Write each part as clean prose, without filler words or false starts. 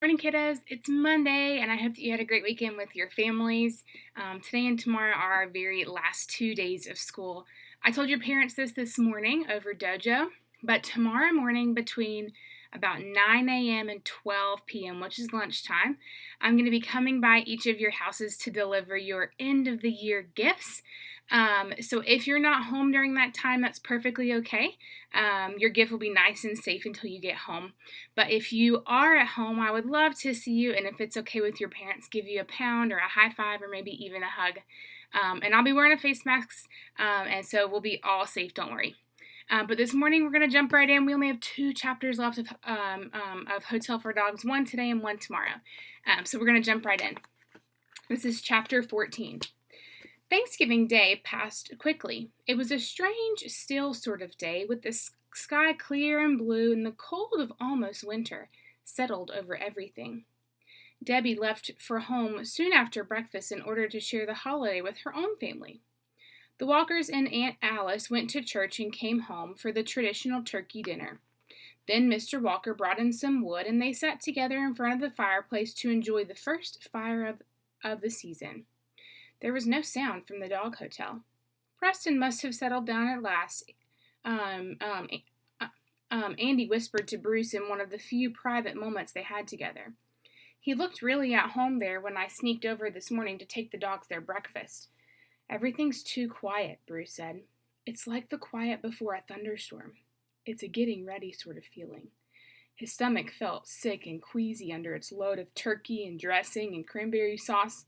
Morning, kiddos. It's Monday, and I hope that you had a great weekend with your families. Today and tomorrow are our very last 2 days of school. I told your parents this morning over Dojo, but tomorrow morning between about 9 a.m. and 12 p.m., which is lunchtime, I'm going to be coming by each of your houses to deliver your end of the year gifts. So if you're not home during that time, that's perfectly okay. Your gift will be nice and safe until you get home. But if you are at home, I would love to see you, and if it's okay with your parents, give you a pound or a high five or maybe even a hug. And I'll be wearing a face mask, and so we'll be all safe, don't worry. But this morning we're going to jump right in. We only have 2 chapters left of Hotel for Dogs, one today and one tomorrow. So we're going to jump right in. This is chapter 14. Thanksgiving Day passed quickly. It was a strange, still sort of day, with the sky clear and blue and the cold of almost winter settled over everything. Debbie left for home soon after breakfast in order to share the holiday with her own family. The Walkers and Aunt Alice went to church and came home for the traditional turkey dinner. Then Mr. Walker brought in some wood, and they sat together in front of the fireplace to enjoy the first fire of the season. There was no sound from the dog hotel. Preston must have settled down at last. Andi whispered to Bruce in one of the few private moments they had together. He looked really at home there when I sneaked over this morning to take the dogs their breakfast. Everything's too quiet, Bruce said. It's like the quiet before a thunderstorm. It's a getting ready sort of feeling. His stomach felt sick and queasy under its load of turkey and dressing and cranberry sauce.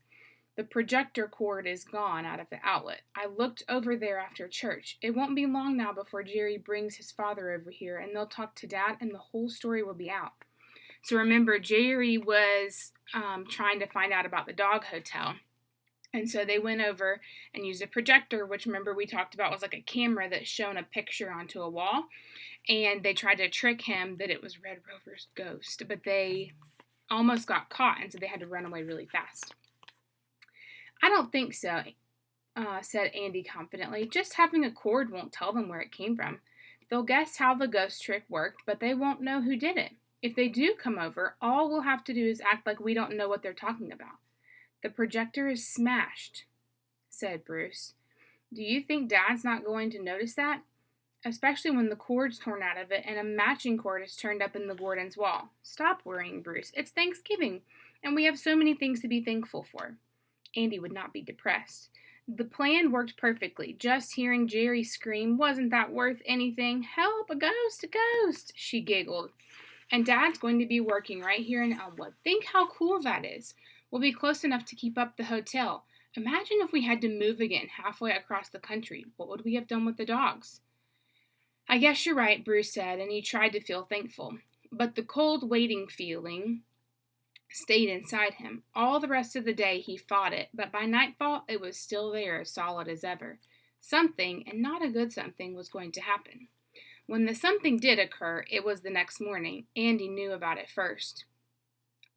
The projector cord is gone out of the outlet. I looked over there after church. It won't be long now before Jerry brings his father over here, and they'll talk to Dad, and the whole story will be out. So remember, Jerry was trying to find out about the dog hotel. And so they went over and used a projector, which remember we talked about was like a camera that shone a picture onto a wall. And they tried to trick him that it was Red Rover's ghost, but they almost got caught, and so they had to run away really fast. I don't think so, said Andi confidently. Just having a cord won't tell them where it came from. They'll guess how the ghost trick worked, but they won't know who did it. If they do come over, all we'll have to do is act like we don't know what they're talking about. The projector is smashed, said Bruce. Do you think Dad's not going to notice that? Especially when the cord's torn out of it and a matching cord is turned up in the Gordon's wall. Stop worrying, Bruce. It's Thanksgiving, and we have so many things to be thankful for. Andi would not be depressed. The plan worked perfectly. Just hearing Jerry scream, wasn't that worth anything? Help, a ghost, she giggled. And Dad's going to be working right here in Elmwood. Think how cool that is. We'll be close enough to keep up the hotel. Imagine if we had to move again halfway across the country. What would we have done with the dogs? I guess you're right, Bruce said, and he tried to feel thankful. But the cold waiting feeling stayed inside him. All the rest of the day he fought it, but by nightfall it was still there, as solid as ever. Something, and not a good something, was going to happen. When the something did occur, it was the next morning. Andi knew about it first.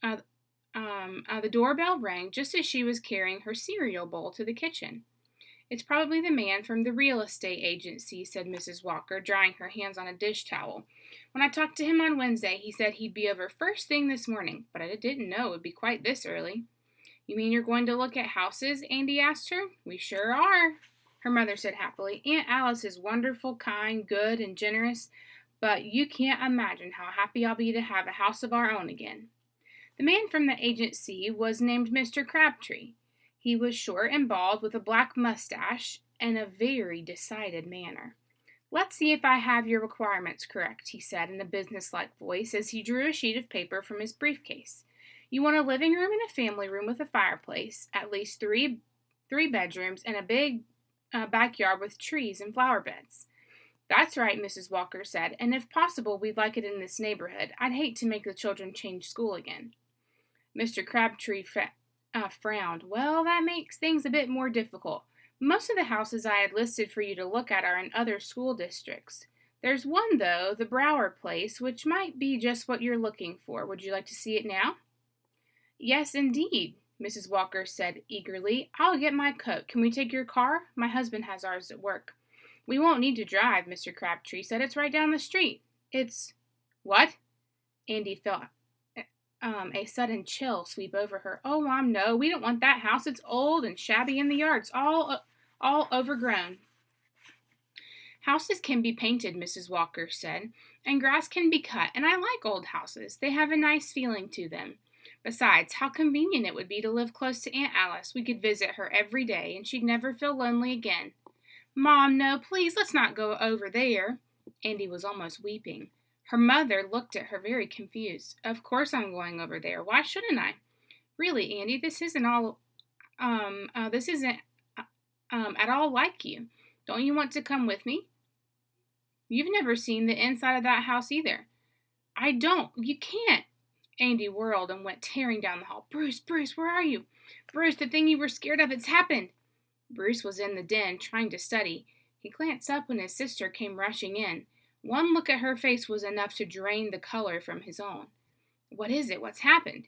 The doorbell rang just as she was carrying her cereal bowl to the kitchen. It's probably the man from the real estate agency, said Mrs. Walker, drying her hands on a dish towel. When I talked to him on Wednesday, he said he'd be over first thing this morning, but I didn't know it would be quite this early. You mean you're going to look at houses? Andi asked her. We sure are, her mother said happily. Aunt Alice is wonderful, kind, good, and generous, but you can't imagine how happy I'll be to have a house of our own again. The man from the agency was named Mr. Crabtree. He was short and bald with a black mustache and a very decided manner. Let's see if I have your requirements correct, he said in a businesslike voice as he drew a sheet of paper from his briefcase. You want a living room and a family room with a fireplace, at least three bedrooms, and a big backyard with trees and flower beds. That's right, Mrs. Walker said, and if possible, we'd like it in this neighborhood. I'd hate to make the children change school again. Mr. Crabtree frowned. Well, that makes things a bit more difficult. Most of the houses I had listed for you to look at are in other school districts. There's one, though, the Brower place, which might be just what you're looking for. Would you like to see it now? Yes, indeed, Mrs. Walker said eagerly. I'll get my coat. Can we take your car? My husband has ours at work. We won't need to drive, Mr. Crabtree said. It's right down the street. It's... What? Andi felt a sudden chill sweep over her. "Oh, Mom, no, we don't want that house. It's old and shabby and the yard's all overgrown." "Houses can be painted," Mrs. Walker said, "and grass can be cut, and I like old houses. They have a nice feeling to them. Besides, how convenient it would be to live close to Aunt Alice. We could visit her every day, and she'd never feel lonely again." "Mom, no, please, let's not go over there." Andi was almost weeping. Her mother looked at her very confused. "Of course I'm going over there. Why shouldn't I?" "Really, Andi, this isn't at all like you. Don't you want to come with me? You've never seen the inside of that house either." "I don't. You can't." Andi whirled and went tearing down the hall. "Bruce, Bruce, where are you? Bruce, the thing you were scared of, it's happened." Bruce was in the den, trying to study. He glanced up when his sister came rushing in. One look at her face was enough to drain the color from his own. "What is it? What's happened?"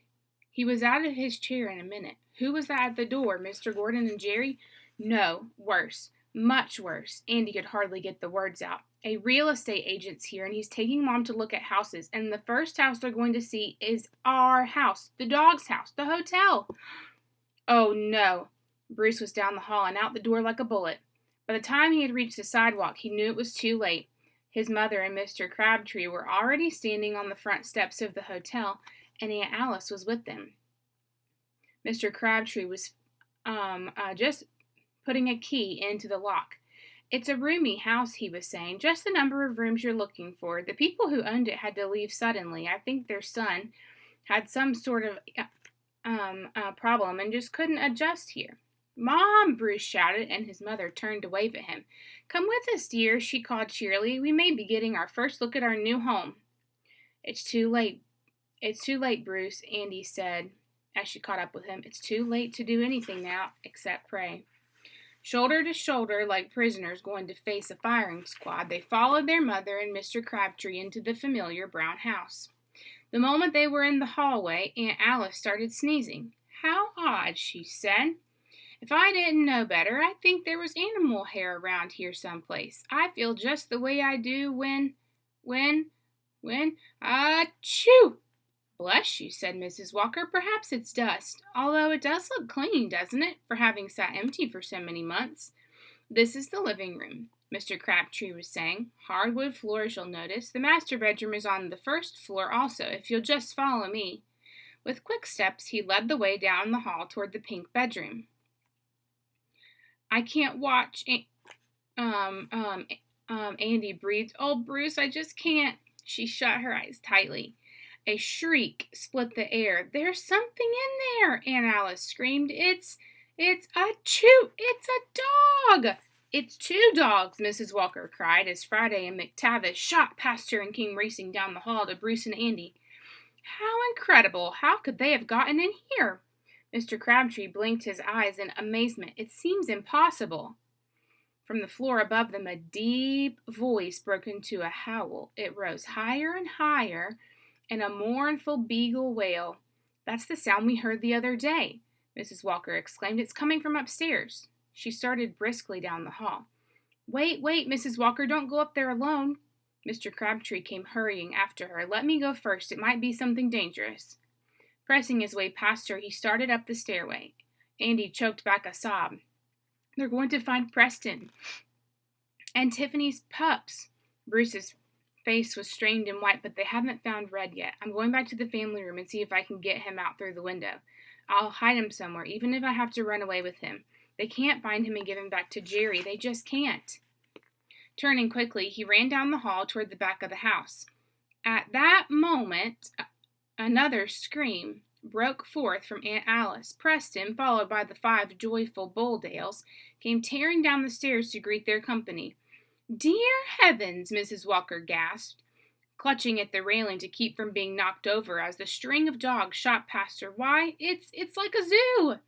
He was out of his chair in a minute. "Who was that at the door? Mr. Gordon and Jerry?" "No, worse. Much worse." Andi could hardly get the words out. "A real estate agent's here, and he's taking Mom to look at houses, and the first house they're going to see is our house, the dog's house, the hotel." "Oh, no." Bruce was down the hall and out the door like a bullet. By the time he had reached the sidewalk, he knew it was too late. His mother and Mr. Crabtree were already standing on the front steps of the hotel, and Aunt Alice was with them. Mr. Crabtree was just putting a key into the lock. "It's a roomy house," he was saying. "Just the number of rooms you're looking for. The people who owned it had to leave suddenly. I think their son had some sort of problem and just couldn't adjust here." "Mom!" Bruce shouted, and his mother turned to wave at him. "Come with us, dear," she called cheerily. "We may be getting our first look at our new home." It's too late, Bruce," Andi said as she caught up with him. "It's too late to do anything now except pray." Shoulder to shoulder, like prisoners going to face a firing squad, they followed their mother and Mr. Crabtree into the familiar brown house. The moment they were in the hallway, Aunt Alice started sneezing. "How odd," she said. "If I didn't know better, I'd think there was animal hair around here someplace. I feel just the way I do when, achoo!" "Bless you," said Mrs. Walker. "Perhaps it's dust, although it does look clean, doesn't it, for having sat empty for so many months?" "This is the living room," Mr. Crabtree was saying. "Hardwood floors, you'll notice. The master bedroom is on the first floor also, if you'll just follow me." With quick steps, he led the way down the hall toward the pink bedroom. "I can't watch," Andi breathed. "Oh, Bruce, I just can't." She shut her eyes tightly. A shriek split the air. "There's something in there!" Aunt Alice screamed. It's achoo! It's a dog!" "It's two dogs!" Mrs. Walker cried as Friday and McTavish shot past her and came racing down the hall to Bruce and Andi. "How incredible! How could they have gotten in here?" Mr. Crabtree blinked his eyes in amazement. "It seems impossible." From the floor above them, a deep voice broke into a howl. It rose higher and higher in a mournful beagle wail. "That's the sound we heard the other day," Mrs. Walker exclaimed. "It's coming from upstairs." She started briskly down the hall. Wait, Mrs. Walker, don't go up there alone." Mr. Crabtree came hurrying after her. "Let me go first. It might be something dangerous." Pressing his way past her, he started up the stairway. Andi choked back a sob. "They're going to find Preston and Tiffany's pups." Bruce's face was strained and white, "But they haven't found Red yet. I'm going back to the family room and see if I can get him out through the window. I'll hide him somewhere, even if I have to run away with him. They can't find him and give him back to Jerry. They just can't." Turning quickly, he ran down the hall toward the back of the house. At that moment, another scream broke forth from Aunt Alice. Preston, followed by the 5 joyful Bulldales, came tearing down the stairs to greet their company. "Dear heavens!" Mrs. Walker gasped, clutching at the railing to keep from being knocked over as the string of dogs shot past her. "Why, it's like a zoo!"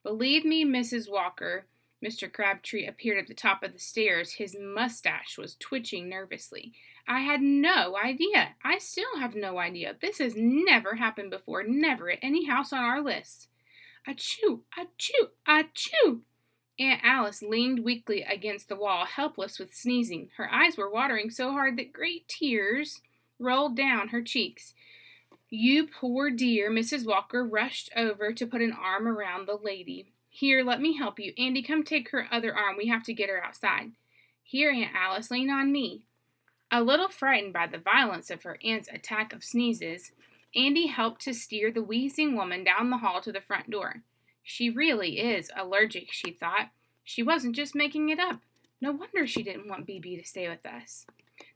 "Believe me, Mrs. Walker," Mr. Crabtree appeared at the top of the stairs. His mustache was twitching nervously. "I had no idea. I still have no idea. This has never happened before. Never at any house on our list." "Achoo! Achoo! Achoo!" Aunt Alice leaned weakly against the wall, helpless with sneezing. Her eyes were watering so hard that great tears rolled down her cheeks. You poor dear. Mrs. Walker rushed over to put an arm around the lady. Here, let me help you. Andi, come take her other arm. We have to get her outside. Here, Aunt Alice, lean on me. A little frightened by the violence of her aunt's attack of sneezes, Andi helped to steer the wheezing woman down the hall to the front door. She really is allergic, she thought. She wasn't just making it up. No wonder she didn't want BB to stay with us.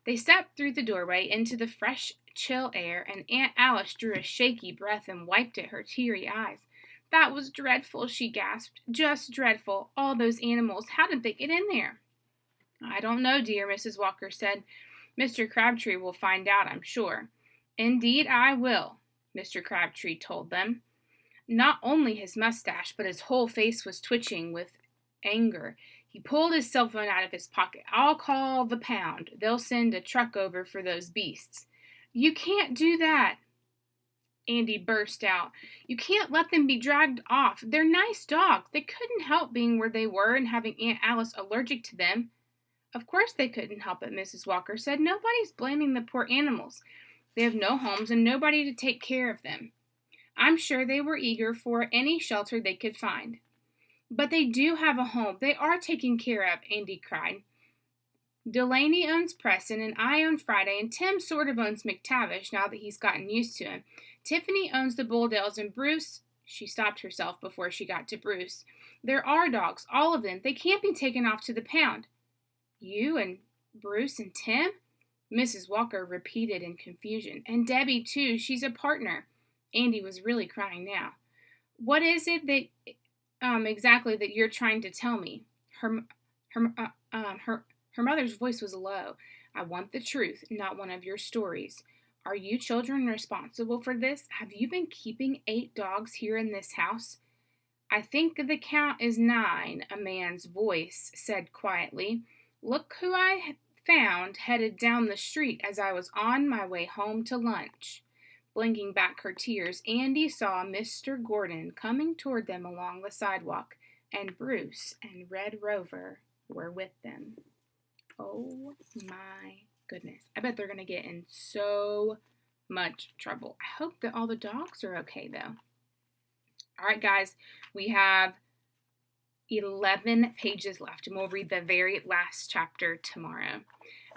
They stepped through the doorway into the fresh, chill air, and Aunt Alice drew a shaky breath and wiped at her teary eyes. That was dreadful, she gasped. Just dreadful. All those animals. How did they get in there? I don't know, dear, Mrs. Walker said. Mr. Crabtree will find out, I'm sure. Indeed I will, Mr. Crabtree told them. Not only his mustache, but his whole face was twitching with anger. He pulled his cell phone out of his pocket. I'll call the pound. They'll send a truck over for those beasts. You can't do that, Andi burst out. You can't let them be dragged off. They're nice dogs. They couldn't help being where they were and having Aunt Alice allergic to them. Of course they couldn't help it, Mrs. Walker said. Nobody's blaming the poor animals. They have no homes and nobody to take care of them. I'm sure they were eager for any shelter they could find. But they do have a home. They are taken care of, Andi cried. Delaney owns Preston, and I own Friday, and Tim sort of owns McTavish now that he's gotten used to him. Tiffany owns the Bulldales, and Bruce... She stopped herself before she got to Bruce. There are dogs, all of them. They can't be taken off to the pound. You and Bruce and Tim? Mrs. Walker repeated in confusion. And Debbie, too. She's a partner. Andi was really crying now. What is it that exactly that you're trying to tell me? Her mother's voice was low. I want the truth, not one of your stories. Are you children responsible for this? Have you been keeping 8 dogs here in this house? I think the count is 9, a man's voice said quietly. Look who I found headed down the street as I was on my way home to lunch. Blinking back her tears, Andi saw Mr. Gordon coming toward them along the sidewalk, and Bruce and Red Rover were with them. Oh my goodness. I bet they're going to get in so much trouble. I hope that all the dogs are okay, though. All right, guys, we have 11 pages left, and we'll read the very last chapter tomorrow.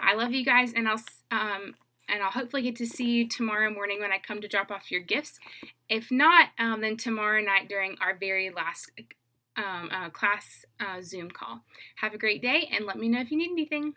I love you guys, and I'll hopefully get to see you tomorrow morning when I come to drop off your gifts. If not, then tomorrow night during our very last class Zoom call. Have a great day, and let me know if you need anything.